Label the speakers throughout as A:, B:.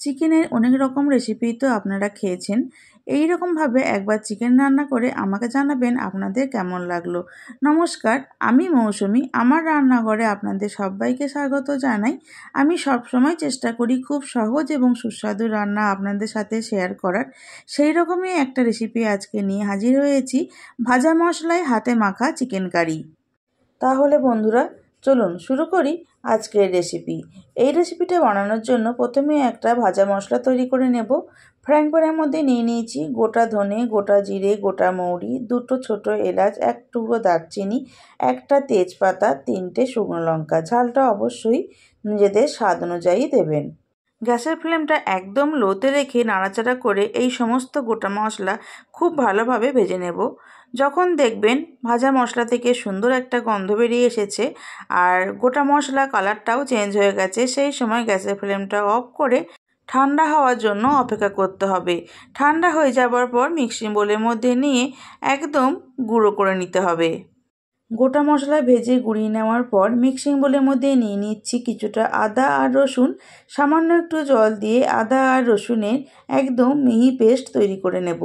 A: চিকেনের অনেক রকম রেসিপি তো আপনারা খেয়েছেন। এই রকমভাবে একবার চিকেন রান্না করে আমাকে জানাবেন আপনাদের কেমন লাগলো। নমস্কার, আমি মৌসুমি। আমার রান্নাঘরে আপনাদের সবাইকে স্বাগত জানাই। আমি সবসময় চেষ্টা করি খুব সহজ এবং সুস্বাদু রান্না আপনাদের সাথে শেয়ার করার। সেই রকমই একটা রেসিপি আজকে নিয়ে হাজির হয়েছি, ভাজা মশলায় হাতে মাখা চিকেন কারি। তাহলে বন্ধুরা চলুন শুরু করি আজকের রেসিপি। এই রেসিপিটা বানানোর জন্য প্রথমে একটা ভাজা মশলা তৈরি করে নেব। ফ্রাইং প্যানের মধ্যে নিয়ে নিয়েছি গোটা ধনে, গোটা জিরে, গোটা মৌরি, দুটো ছোট এলাচ, এক টুকরো দারচিনি, একটা তেজপাতা, 3টে শুকনো লঙ্কা। ঝালটা অবশ্যই নিজেদের স্বাদ অনুযায়ী দেবেন। গ্যাসের ফ্লেমটা একদম লোতে রেখে নাড়াচাড়া করে এই সমস্ত গোটা মশলা খুব ভালোভাবে ভেজে নেব। যখন দেখবেন ভাজা মশলা থেকে সুন্দর একটা গন্ধ বেরিয়ে এসেছে আর গোটা মশলা কালারটাও চেঞ্জ হয়ে গেছে, সেই সময় গ্যাসের ফ্লেমটা অফ করে ঠান্ডা হওয়ার জন্য অপেক্ষা করতে হবে। ঠান্ডা হয়ে যাবার পর মিক্সিং বোলের মধ্যে নিয়ে একদম গুঁড়ো করে নিতে হবে। গোটা মশলা ভেজে গুঁড়িয়ে নেওয়ার পর মিক্সিং বোলের মধ্যে নিয়ে নিচ্ছি কিছুটা আদা আর রসুন। সামান্য একটু জল দিয়ে আদা আর রসুনের একদম মিহি পেস্ট তৈরি করে নেব।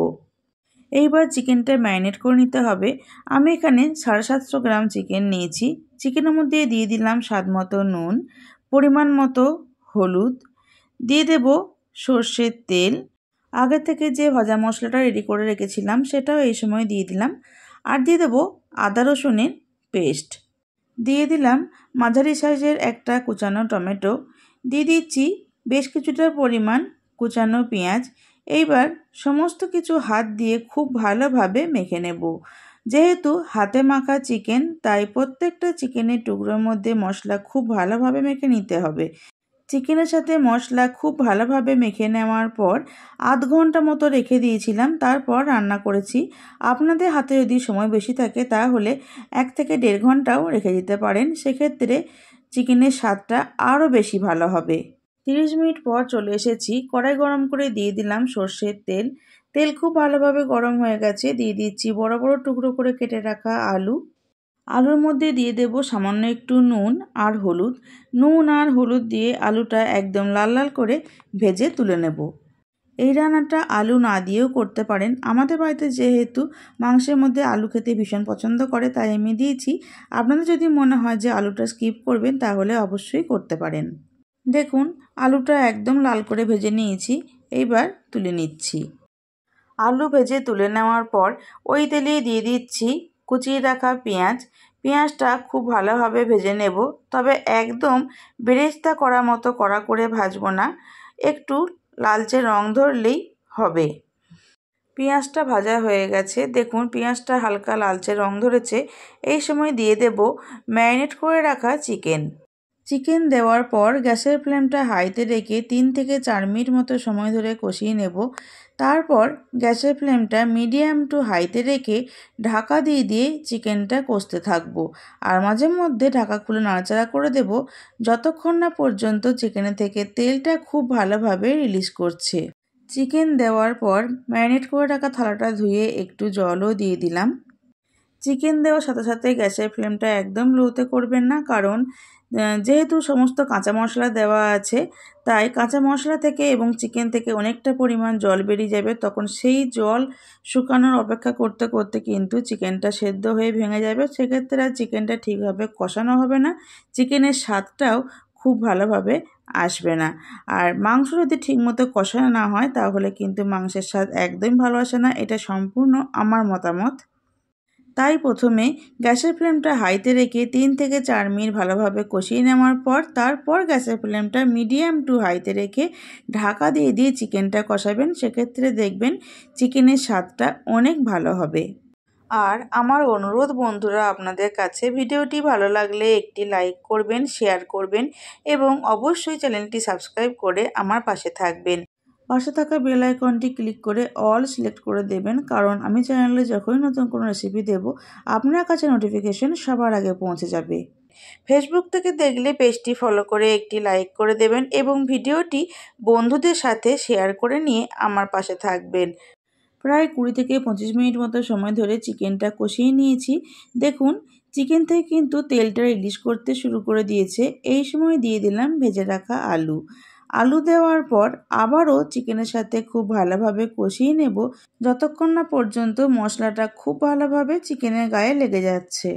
A: এইবার চিকেনটা ম্যারিনেট করে নিতে হবে। আমি এখানে 750 গ্রাম চিকেন নিয়েছি। চিকেনের মধ্যে দিয়ে দিলাম স্বাদ মতো নুন, পরিমাণ মতো হলুদ, দিয়ে দেব সর্ষের তেল। আগে থেকে যে ভাজা মশলাটা রেডি করে রেখেছিলাম সেটাও এই সময় দিয়ে দিলাম। আর দিয়ে দেব আদা রসুনের পেস্ট, দিয়ে দিলাম মাঝারি সাইজের একটা কুচানো টমেটো, দিয়ে দিচ্ছি বেশ কিছুটা পরিমাণ কুচানো পেঁয়াজ। এইবার সমস্ত কিছু হাত দিয়ে খুব ভালোভাবে মেখে নেব। যেহেতু হাতে মাখা চিকেন, তাই প্রত্যেকটা চিকেনের টুকরোর মধ্যে মশলা খুব ভালোভাবে মেখে নিতে হবে। চিকেনের সাথে মশলা খুব ভালোভাবে মেখে নেওয়ার পর আধ ঘন্টা মতো রেখে দিয়েছিলাম, তারপর রান্না করেছি। আপনাদের হাতে যদি সময় বেশি থাকে তাহলে 1 থেকে 1.5 ঘন্টাও রেখে দিতে পারেন, সেক্ষেত্রে চিকেনের স্বাদটা আরও বেশি ভালো হবে। 30 মিনিট পর চলে এসেছি। কড়াই গরম করে দিয়ে দিলাম সর্ষের তেল। তেল খুব ভালোভাবে গরম হয়ে গেছে। দিয়ে দিচ্ছি বড় বড় টুকরো করে কেটে রাখা আলু। আলুর মধ্যে দিয়ে দেব সামান্য একটু নুন আর হলুদ। নুন আর হলুদ দিয়ে আলুটা একদম লাল লাল করে ভেজে তুলে নেব। এই রান্নাটা আলু না দিয়েও করতে পারেন। আমাদের বাড়িতে যেহেতু মাংসের মধ্যে আলু খেতে ভীষণ পছন্দ করে, তাই আমি দিয়েছি। আপনাদের যদি মনে হয় যে আলুটা স্কিপ করবেন তাহলে অবশ্যই করতে পারেন। দেখুন আলুটা একদম লাল করে ভেজে নিয়েছি। এইবার তুলে নিচ্ছি। আলু ভেজে তুলে নেওয়ার পর ওই তেলে দিয়ে দিচ্ছি কুচিয়ে রাখা পেঁয়াজ। পেঁয়াজটা খুব ভালোভাবে ভেজে নেব, তবে একদম বেরেস্তা করার মতো কড়া করে ভাজবো না, একটু লালচে রং ধরলেই হবে। পেঁয়াজটা ভাজা হয়ে গেছে। দেখুন পেঁয়াজটা হালকা লালচে রং ধরেছে। এই সময় দিয়ে দেব ম্যারিনেট করে রাখা চিকেন। চিকেন দেওয়ার পর গ্যাসের ফ্লেমটা হাইতে রেখে 3 থেকে 4 মিনিট মতো সময় ধরে কষিয়ে নেব। তারপর গ্যাসের ফ্লেমটা মিডিয়াম টু হাইতে রেখে ঢাকা দিয়ে দিয়ে চিকেনটা কষতে থাকবো। আর মাঝে মধ্যে ঢাকা খুলে নাড়াচাড়া করে দেব যতক্ষণ না পর্যন্ত চিকেনের থেকে তেলটা খুব ভালোভাবে রিলিজ করছে। চিকেন দেওয়ার পর ম্যারিনেট করে রাখা থালাটা ধুয়ে একটু জলও দিয়ে দিলাম। চিকেন দেওয়ার সাথে সাথে গ্যাসের ফ্লেমটা একদম লোতে করবেন না, কারণ যেহেতু সমস্ত কাঁচা মশলা দেওয়া আছে, তাই কাঁচা মশলা থেকে এবং চিকেন থেকে অনেকটা পরিমাণ জল বেরিয়ে যাবে। তখন সেই জল শুকানোর অপেক্ষা করতে করতে কিন্তু চিকেনটা সেদ্ধ হয়ে ভেঙে যাবে। সেক্ষেত্রে আর চিকেনটা ঠিকভাবে কষানো হবে না, চিকেনের স্বাদটাও খুব ভালোভাবে আসবে না। আর মাংস যদি ঠিকমতো কষানো না হয় তাহলে কিন্তু মাংসের স্বাদ একদমই ভালো আসে না। এটা সম্পূর্ণ আমার মতামত। তাই প্রথমে গ্যাসের ফ্লেমটা হাইতে রেখে 3 থেকে 4 মিনিট ভালোভাবে কষিয়ে নেওয়ার পর তারপর গ্যাসের ফ্লেমটা মিডিয়াম টু হাইতে রেখে ঢাকা দিয়ে দিয়ে চিকেনটা কষাবেন। সেক্ষেত্রে দেখবেন চিকেনের স্বাদটা অনেক ভালো হবে। আর আমার অনুরোধ বন্ধুরা আপনাদের কাছে, ভিডিওটি ভালো লাগলে একটি লাইক করবেন, শেয়ার করবেন এবং অবশ্যই চ্যানেলটি সাবস্ক্রাইব করে আমার পাশে থাকবেন। পাশে থাকা বেল আইকনটি ক্লিক করে অল সিলেক্ট করে দেবেন, কারণ আমি চ্যানেলে যখনই নতুন কোনো রেসিপি দেব আপনার কাছে নোটিফিকেশন সবার আগে পৌঁছে যাবে। ফেসবুক থেকে দেখলে পেজটি ফলো করে একটি লাইক করে দেবেন এবং ভিডিওটি বন্ধুদের সাথে শেয়ার করে নিয়ে আমার পাশে থাকবেন। প্রায় 20 থেকে 25 মিনিট মতো সময় ধরে চিকেনটা কষিয়ে নিয়েছি। দেখুন চিকেন থেকে কিন্তু তেলটা রিলিজ করতে শুরু করে দিয়েছে। এই সময় দিয়ে দিলাম ভেজে রাখা আলু। আলু দেওয়ার পর আবারও চিকেনের সাথে খুব ভালোভাবে কষিয়ে নেব, যতক্ষণ না পর্যন্ত মশলাটা খুব ভালোভাবে চিকেনের গায়ে লেগে যাচ্ছে।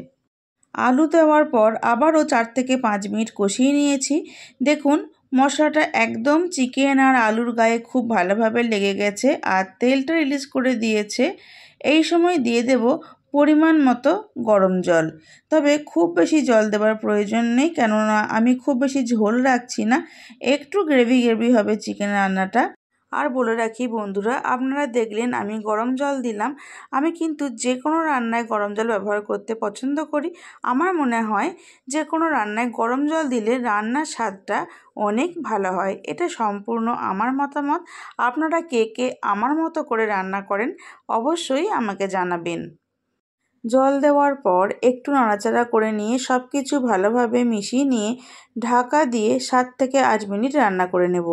A: আলু দেওয়ার পর আবারও 4 থেকে 5 মিনিট কষিয়ে নিয়েছি। দেখুন মশলাটা একদম চিকেন আর আলুর গায়ে খুব ভালোভাবে লেগে গেছে আর তেলটা রিলিজ করে দিয়েছে। এই সময় দিয়ে দেব পরিমাণ মতো গরম জল। তবে খুব বেশি জল দেওয়ার প্রয়োজন নেই, কেননা আমি খুব বেশি ঝোল রাখছি না, একটু গ্রেভি গ্রেভি হবে চিকেন রান্নাটা। আর বলে রাখি বন্ধুরা, আপনারা দেখলেন আমি গরম জল দিলাম। আমি কিন্তু যে কোনো রান্নায় গরম জল ব্যবহার করতে পছন্দ করি। আমার মনে হয় যে কোনো রান্নায় গরম জল দিলে রান্নার স্বাদটা অনেক ভালো হয়। এটা সম্পূর্ণ আমার মতামত। আপনারা কে কে আমার মতো করে রান্না করেন অবশ্যই আমাকে জানাবেন। জল দেওয়ার পর একটু নাড়াচাড়া করে নিয়ে সব কিছু ভালোভাবে মিশিয়ে নিয়ে ঢাকা দিয়ে 7 থেকে 8 মিনিট রান্না করে নেব।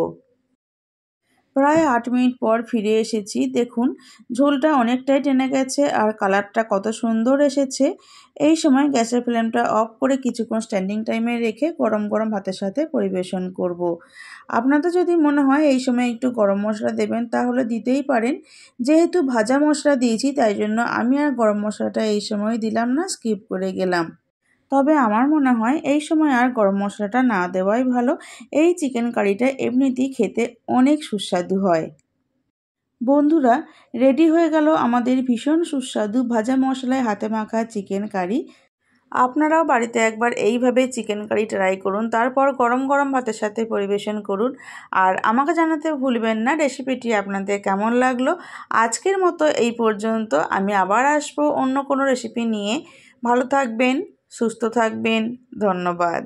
A: প্রায় 8 মিনিট পর ফিরে এসেছি। দেখুন ঝোলটা অনেকটাই টেনে গেছে আর কালারটা কত সুন্দর এসেছে। এই সময় গ্যাসের ফ্লেমটা অফ করে কিছুক্ষণ স্ট্যান্ডিং টাইমে রেখে গরম গরম ভাতের সাথে পরিবেশন করব। আপনাদের যদি মনে হয় এই সময় একটু গরম মশলা দেবেন তাহলে দিতেই পারেন। যেহেতু ভাজা মশলা দিয়েছি তাই জন্য আমি আর গরম মশলাটা এই সময় দিলাম না, স্কিপ করে গেলাম। তবে আমার মনে হয় এই সময় আর গরম মশলাটা না দেওয়াই ভালো। এই চিকেন কারিটা এমনিতেই খেতে অনেক সুস্বাদু হয়। বন্ধুরা, রেডি হয়ে গেল আমাদের ভীষণ সুস্বাদু ভাজা মশলায় হাতে মাখা চিকেন কারি। আপনারাও বাড়িতে একবার এইভাবে চিকেন কারি ট্রাই করুন, তারপর গরম গরম ভাতের সাথে পরিবেশন করুন। আর আমাকে জানাতে ভুলবেন না রেসিপিটি আপনাদের কেমন লাগলো। আজকের মতো এই পর্যন্ত। আমি আবার আসবো অন্য কোনো রেসিপি নিয়ে। ভালো থাকবেন, সুস্থ থাকবেন। ধন্যবাদ।